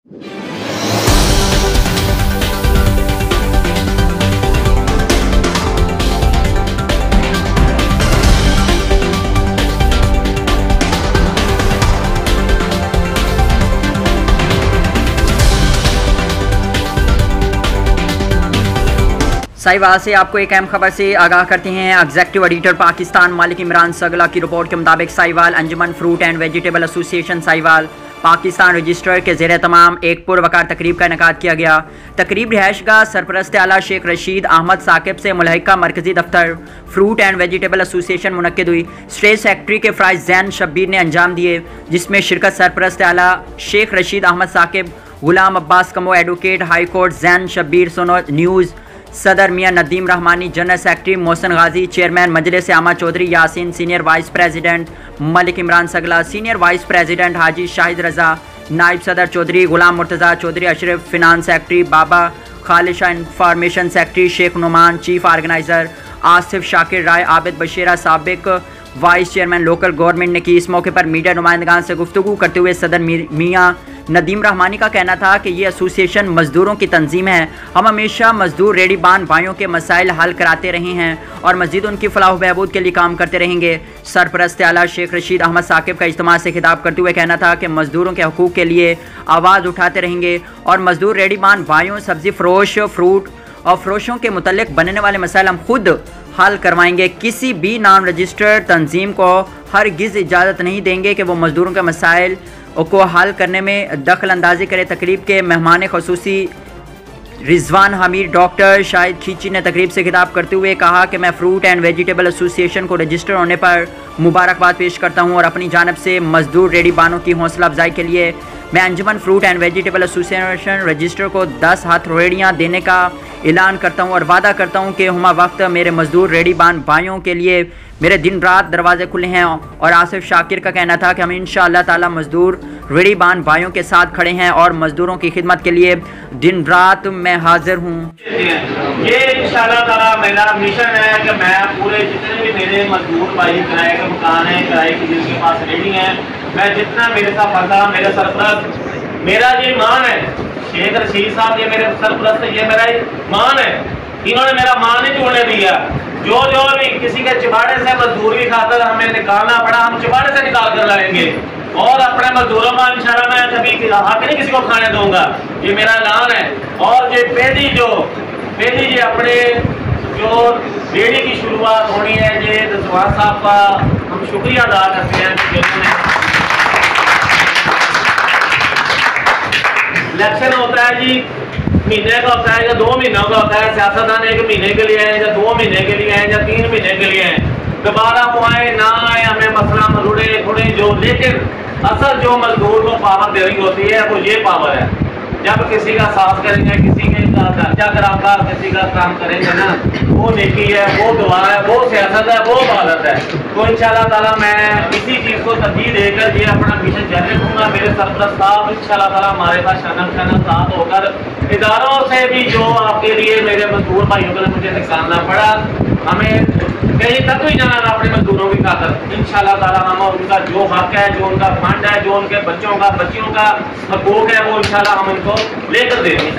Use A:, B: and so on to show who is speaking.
A: साहिवाल से आपको एक अहम खबर से आगाह करते हैं। एग्जीक्यूटिव एडिटर पाकिस्तान मालिक इमरान सगला की रिपोर्ट के मुताबिक Sahiwal Anjuman fruit and vegetable association Sahiwal Pakistan register के ज़ेर तमाम एक पुरवकार तकरीब का इनेकाद किया गया। तकरीब रिहाइशगाह सरपरस्त आला शेख रशीद अहमद साकिब से मुल्हिका मरकजी दफ्तर फ्रूट एंड वेजिटेबल एसोसिएशन मुनक्किद हुई। स्टेट सेक्रेटरी के फ़राइज़ ज़ैन शब्बीर ने अंजाम दिए, जिसमें शिरकत सरपरस्त आला Sheikh Rashid Ahmad Saqib, Ghulam Abbas Kamo, advocate high court Zain Shabbir Sono news, सदर Mian Nadeem Rehmani, general secretary Mohsin Ghazi, chairman मजलिस आमा Chaudhry Yasin, senior vice president Malik Imran Sagla, senior vice president Haji Shahid Raza, नायब सदर Chaudhry Ghulam Murtaza Chaudhry Ashraf, finance secretary Baba Khalisha, information secretary Sheikh Noman, chief organiser Asif Shakir Rai, Abid Bashira साबिक वाइस चेयरमैन लोकल गवर्नमेंट ने की। इस मौके पर मीडिया नुमाइंदगान से गुफ्तगू करते हुए सदर मियाँ नदीम रहमानी का कहना था कि ये एसोसिएशन मज़दूरों की तंजीम है। हम हमेशा मज़दूर रेडीबान भाइयों के मसाइल हल कराते रहे हैं और मज़ीद उनकी फलाह बहबूद के लिए काम करते रहेंगे। सरपरस्त आला शेख रशीद अहमद साकिब का इज्तिमा से खिताब करते हुए कहना था कि मज़दूरों के हकूक़ के लिए आवाज़ उठाते रहेंगे और मज़दूर रेडीबान भाइयों, सब्ज़ी फरोश, फ्रूट और फरोशों के मुतल्लिक़ बनने वाले मसाइल हम खुद हल करवाएंगे। किसी भी नॉन रजिस्टर्ड तंजीम को हरगिज़ इजाज़त नहीं देंगे कि वो मज़दूरों के मसाइल को हल करने में दखल अंदाजी करे। तकरीब के मेहमान ख़ुसूसी रिजवान हमीद डॉक्टर शाहिद खींची ने तकरीब से खिताब करते हुए कहा कि मैं फ्रूट एंड वेजिटेबल एसोसिएशन को रजिस्टर होने पर मुबारकबाद पेश करता हूं और अपनी जानब से मज़दूर रेडीबानों की हौसला अफजाई के लिए मैं Anjuman fruit and vegetable association register को 10 हाथ रेडियाँ देने का ऐलान करता हूं और वादा करता हूं कि हुमा वक्त मेरे मज़दूर रेडीबान भाइयों के लिए मेरे दिन रात दरवाजे खुले हैं। और आसिफ शाकिर का कहना था कि हम इंशाअल्लाह ताला मज़दूर रेडीबान भाइयों के साथ खड़े हैं और मज़दूरों की खिदमत के लिए दिन रात मैं हाजिर हूँ।
B: ये इंशाअल्लाह ताला मेरा मिशन है कि मैं पूरे जितने भी मेरे मजदूर भाई किराए के मकान हैं, किराए की जिनके पास रेडी हैं, मैं जितना मेरे साथ बनता मेरे सरपरस्त मेरा ये मान है शेख रशीद साहब, ये मेरे सरपरस्त, ये मेरा मान है, इन्होंने मेरा मान ही छोड़ने दिया। जो भी किसी के चिबाड़े से मजदूर की खातर हमें निकालना पड़ा, हम चिबाड़े से निकाल कर लाएंगे और अपने मजदूरों का इंशाल्लाह मैं कभी हक नहीं किसी को खाने दूंगा, ये मेरा ऐलान है। और ये पहली ये अपने जो रेडी की शुरुआत होनी है, ये रिजवान साहब का हम शुक्रिया अदा करते हैं जिन्होंने इलेक्शन होता है जी महीने का होता है या 2 महीनों का होता है, सियासतदान 1 महीने के लिए है या 2 महीने के लिए है या 3 महीने के लिए है, दोबारा वो आए ना आए हमें मसला मरुड़े थोड़े जो, लेकिन असल जो मजदूर को पावर देनी होती है वो ये पावर है। जब किसी का साथ करेंगे, किसी के दर्जा करागा, किसी का काम करेंगे ना, वो नेकी है, वो दुआ है, वो सियासत है, वो इबादत है। तो इंशाल्लाह ताला मैं इसी चीज़ को तरजीह देकर ये अपना मिशन जारी रखूँगा। मेरे सरपरस्त साहब इंशाल्लाह ताला हमारे साथ शानम साथ होकर इदारों से भी जो आपके लिए मेरे मजदूर भाइयों को मुझे निकालना पड़ा, हमें कहीं तक भी जाना था अपने मजदूरों की खातर, इंशाल्लाह ताला हम उनका जो हक है, जो उनका फंड है, जो उनके बच्चियों का हकूक है, वो इंशाल्लाह हम उनको लेकर देंगे।